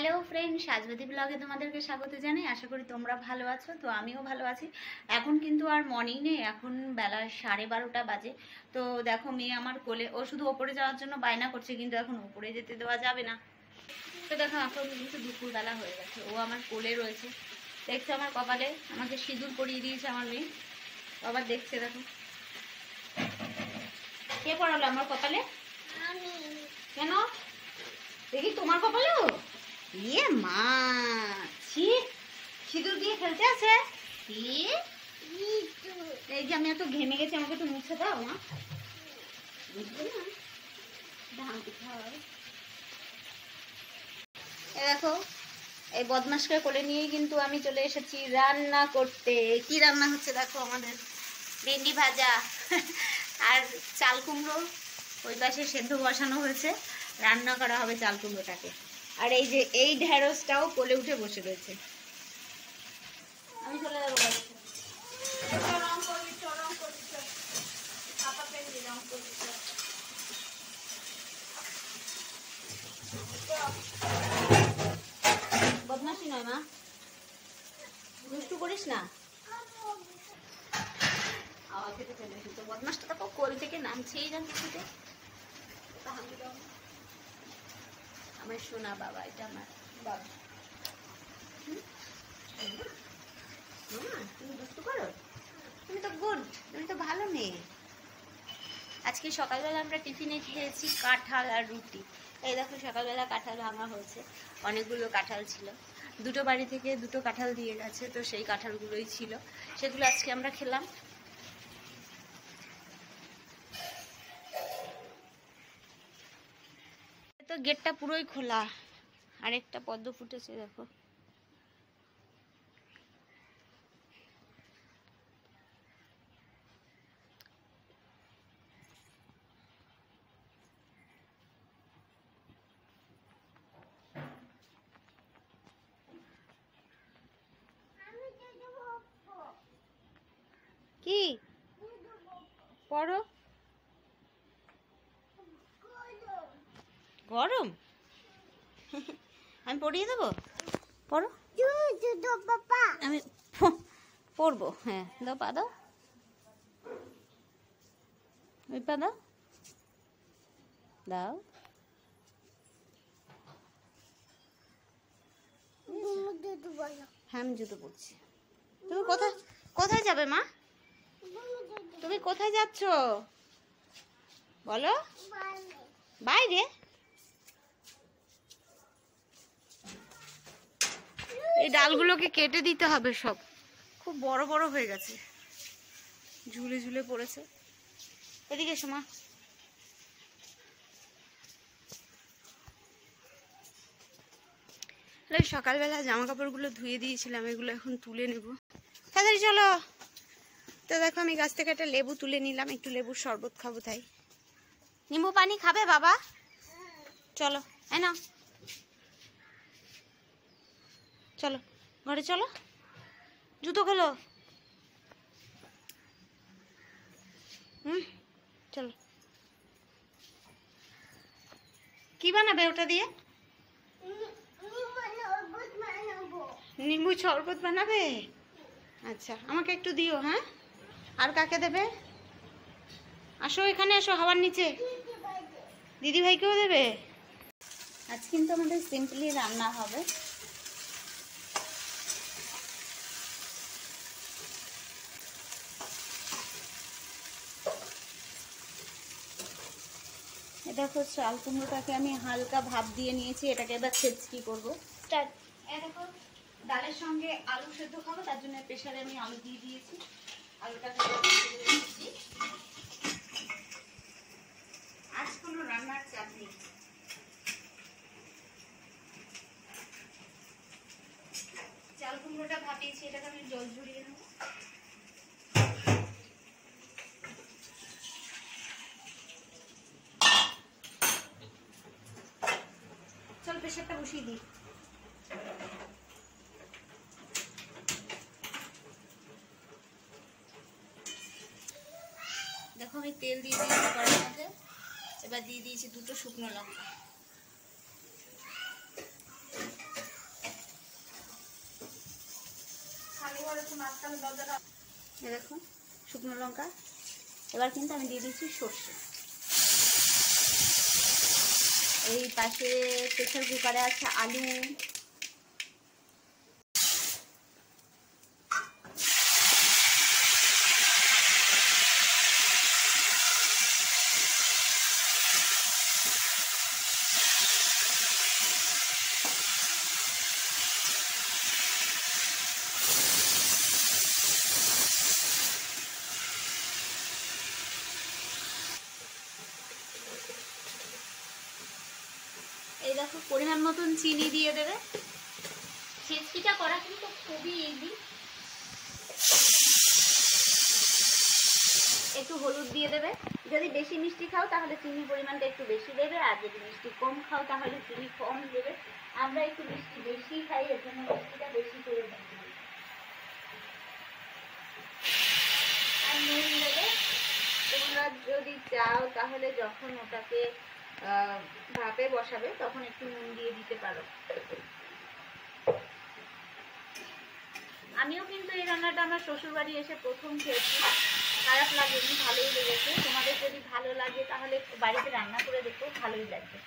Hello friend, সাজবাতি ব্লগে তোমাদেরকে স্বাগত জানাই। আশা করি তোমরা ভালো আছো। তো আমিও ভালো আছি। এখন কিন্তু আর মর্নিং নেই, এখন বেলা 12:30 বাজে। তো দেখো মেয়ে আমার কোলে, ও শুধু ওপরে যাওয়ার জন্য বায়না করছে, কিন্তু এখন ওপরে যেতে দেওয়া যাবে না। তো দেখো এখন কিন্তু দুপুরবেলা হয়ে গেছে, ও আমার কোলে রয়েছে। দেখছে আমার কপালে, আমাকে সিঁদুর পরিয়ে দিয়েছে আমার মেয়ে। আবার দেখছে, দেখো কে পড়ালো আমার কপালে? কেন দেখি তোমার কপালেও? ইয়ে মা, ছি, সিঁদুর দিয়ে খেলতে আছে। এই যে আমি এত ঘেমে গেছি, আমাকে একটু মুছে দাও মা। বুঝবে না, ধান পিঠা হয়। দেখো এই বদমাসকে কোলে নিয়েই কিন্তু আমি চলে এসেছি রান্না করতে। কি রান্না হচ্ছে দেখো, আমাদের ভেন্ডি ভাজা আর চাল কুমড়ো ওই পাশে সেদ্ধ বসানো হয়েছে, রান্না করা হবে চাল কুমড়োটাকে। আর এই যে এই ঢেঁড়সটাও কোলে উঠে বসে রয়েছে। আমি চলে যাবো বদমাসি নয় মা, দুষ্টু করিস না। তো বদমাসটা তো কোল থেকে নামছেই না কিছুতে। আমার সোনা বাবা, এটা আমার বাবা। তুমি দুষ্টু করো, তুমি তো গুড, তুমি তো ভালো মেয়ে। আজকে সকালবেলা আমরা টিফিনে খেয়েছি কাঁঠাল আর রুটি। এই দেখো সকালবেলা কাঁঠাল ভাঙা হয়েছে, অনেকগুলো কাঁঠাল ছিল। দুটো বাড়ি থেকে দুটো কাঁঠাল দিয়ে গেছে, তো সেই কাঁঠালগুলোই ছিল, সেগুলো আজকে আমরা খেলাম। তো গেটটা পুরোই খোলা, আরেকটা পদ্ম ফুটেছে দেখো। কি পড়ো? গরম? আমি পড়িয়ে দেবো, পড়ো। আমি পড়বো, হ্যাঁ দাও, পা দাও, ওই পা দাও, দাও। হ্যাঁ আমি জুতো পরছি। তুমি কোথায় কোথায় যাবে মা? তুমি কোথায় যাচ্ছ বলো? বাইরে? এই ডালগুলোকে কেটে দিতে হবে, সব খুব বড় বড় হয়ে গেছে, ঝুলে ঝুলে পড়েছে। এদিকে এসো মা। সকালবেলা জামা কাপড়গুলো ধুয়ে দিয়েছিলাম, এগুলো এখন তুলে নেব। তাড়াতাড়ি চলো। তো দেখো আমি গাছ থেকে একটা লেবু তুলে নিলাম, একটু লেবুর শরবত খাবো তাই। নিম্বু পানি খাবে বাবা? চলো এই নাও, চলো ঘরে চলো, জুতো খোলো। চলো। কি বানাবে ওটা দিয়ে? নিম্বু শরবত বানাবে? আচ্ছা আমাকে একটু দিও। হ্যাঁ, আর কাকে দেবে? আসো এখানে, আসো হাওয়ার নিচে। দিদি ভাইকেও দেবে? আজ কিন্তু আমাদের সিম্পলি রান্না হবে। দেখো চাল কুমড়োটাকে আমি হালকা ভাপ দিয়ে নিয়েছি, এটাকে এবার ছেঁচকি করবো। দেখো ডালের সঙ্গে আলু সেদ্ধ খাবো, তার জন্য প্রেসারে আমি আলু দিয়ে দিয়েছি। আলুটাকে আজ কোনো রান্নার চাপ নেই। চাল কুমড়োটা ভাপিয়েছি, এটাকে আমি জল ঝরিয়ে নেব। চল প্রেসারটা বসিয়ে দিই। দেখো আমি তেল দিয়ে দিয়েছি কড়াইর মধ্যে, এবার দিয়ে দিয়েছি দুটো শুকনো লঙ্কা। দেখো শুকনো লঙ্কা। এবার কিন্তু আমি দিয়ে দিচ্ছি সর্ষে। এই পাশে প্রেসার কুকারে আছে আলু, এই দেখো পরিমাণ মতন চিনি দিয়ে দেবে। ছেচকিটা করা কিন্তু খুবই ইজি। একটু হলুদ দিয়ে দেবে। যদি বেশি মিষ্টি খাও তাহলে চিনির পরিমাণটা একটু বেশি দেবে, আর যদি মিষ্টি কম খাও তাহলে চিনি কম দেবে। আমরা একটু মিষ্টি বেশি খাই, এর জন্য মিষ্টিটা বেশি করে দেবে। আর নুন দেবে। তোমরা যদি চাও তাহলে যখন ওটাকে ভাপে বসাবে তখন একটু নুন দিয়ে দিতে পারো। আমিও কিন্তু এই রান্নাটা আমার শ্বশুর বাড়ি এসে প্রথম খেয়েছি, খারাপ লাগেনি, ভালোই লেগেছে। তোমাদের যদি ভালো লাগে তাহলে বাড়িতে রান্না করে দেখো, ভালোই লাগবে।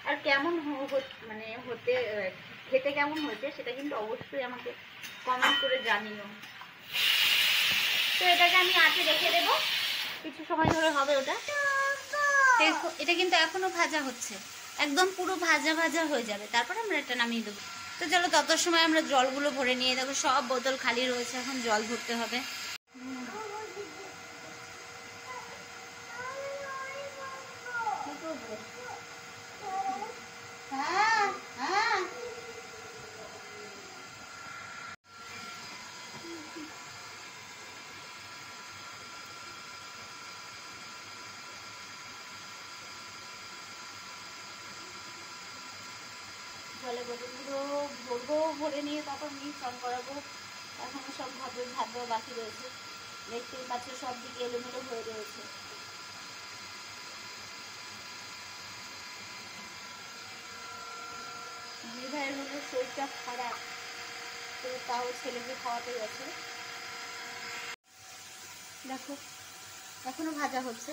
আর কেমন মানে খেতে কেমন হয়েছে সেটা কিন্তু অবশ্যই আমাকে কমেন্ট করে জানিও। তো এটাকে আমি আঁচে রেখে দেবো, কিছু সময় ধরে হবে ওটা। এটা কিন্তু এখনো ভাজা হচ্ছে, একদম পুরো ভাজা ভাজা হয়ে যাবে, তারপর আমরা এটা নামিয়ে দেবো। তো চলো তত সময় আমরা জলগুলো ভরে নিয়ে দেখো, সব বোতল খালি রয়েছে, এখন জল ভরতে হবে। জলে বোতলগুলো ভরবো, ভরে নিয়ে তারপর মিশ্রণ করাবো। এখনো সব ভাববো বাকি রয়েছে, দেখতেই পাচ্ছ সব দিকে এলোমেলো হয়ে রয়েছে। ভাইয়ের হলো শরীরটা খারাপ, তো তাও ছেলেকে খাওয়াতে গেছে। দেখো এখনো ভাজা হচ্ছে।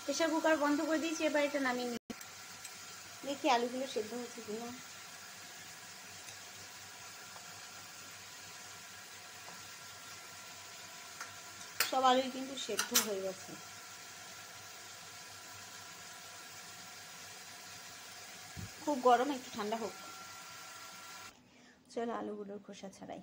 প্রেসার কুকার বন্ধ করে দিয়েছি, এবার এটা নামিয়ে নিই। দেখি আলুগুলো সেদ্ধ হচ্ছে কিনা। সব আলুই কিন্তু সেদ্ধ হয়ে গেছে। খুব গরম, একটু ঠান্ডা হোক। চলো আলুগুলোর খোসা ছাড়াই।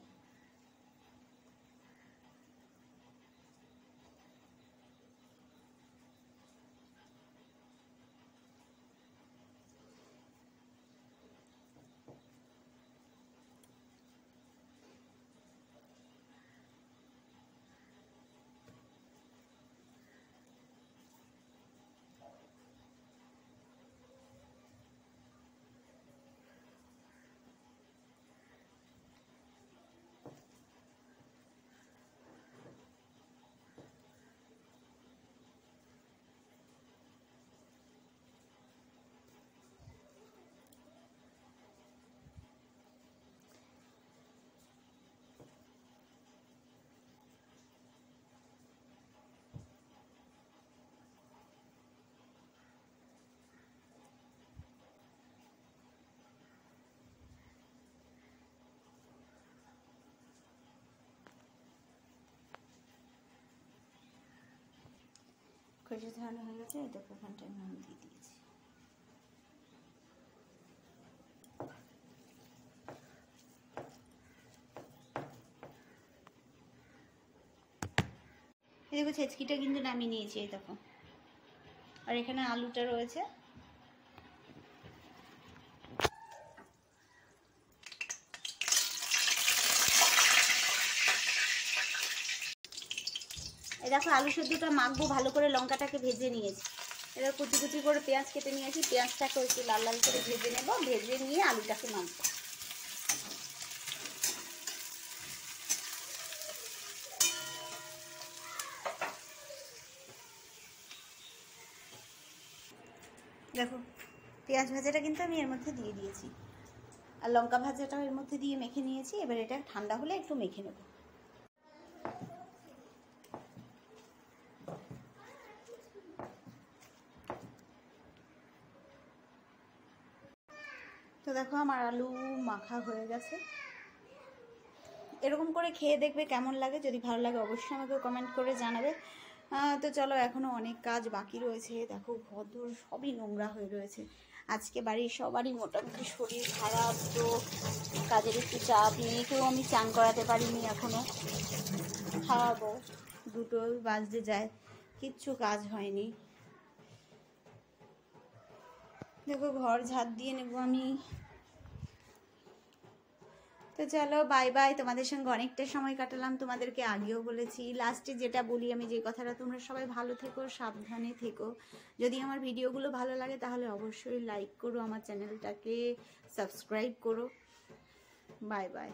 খোসা ছাড়ানো হয়ে গেছে, এটা ওখানটায় নুন দিয়ে দিয়েছি। এই দেখো ছেচকিটা কিন্তু নামিয়ে নিয়েছি, এই দেখো। আর এখানে আলুটা রয়েছে। এই দেখো আলু সেদ্ধটা মাখবো ভালো করে, লঙ্কাটাকে ভেজে নিয়েছি। এবার কুচি কুচি করে পেঁয়াজ কেটে নিয়েছি, পেঁয়াজটাকে একটু লাল লাল করে ভেজে নেব, ভেজে নিয়ে আলুটাকে মাখবো। দেখো পেঁয়াজ ভাজাটা কিন্তু আমি এর মধ্যে দিয়ে দিয়েছি, আর লঙ্কা ভাজাটাও এর মধ্যে দিয়ে মেখে নিয়েছি। এবার এটা ঠান্ডা হলে একটু মেখে নেব। তো দেখো আমার আলু মাখা হয়ে গেছে। এরকম করে খেয়ে দেখবে কেমন লাগে, যদি ভালো লাগে অবশ্যই আমাকে কমেন্ট করে জানাবে। তো চলো, এখনও অনেক কাজ বাকি রয়েছে। দেখো ঘর সবই নোংরা হয়ে রয়েছে। আজকে বাড়ির সবারই মোটামুটি শরীর খারাপ, তো কাজের একটু চাপ, মেয়েকেও আমি চান করাতে পারিনি এখনও, খাওয়াবো, 2টো বাজতে যায়, কিচ্ছু কাজ হয়নি। দেখো ঘর ঝাড় দিয়ে নেবো আমি। তো চলো বাই বাই। তোমাদের সঙ্গে অনেকটা সময় কাটালাম, তোমাদেরকে আগেও বলেছি। লাস্টে যেটা বলি আমি, যে কথাটা, তোমরা সবাই ভালো থেকো, সাবধানে থেকো। যদি আমার ভিডিওগুলো ভালো লাগে তাহলে অবশ্যই লাইক করো, আমার চ্যানেলটাকে সাবস্ক্রাইব করো। Bye bye.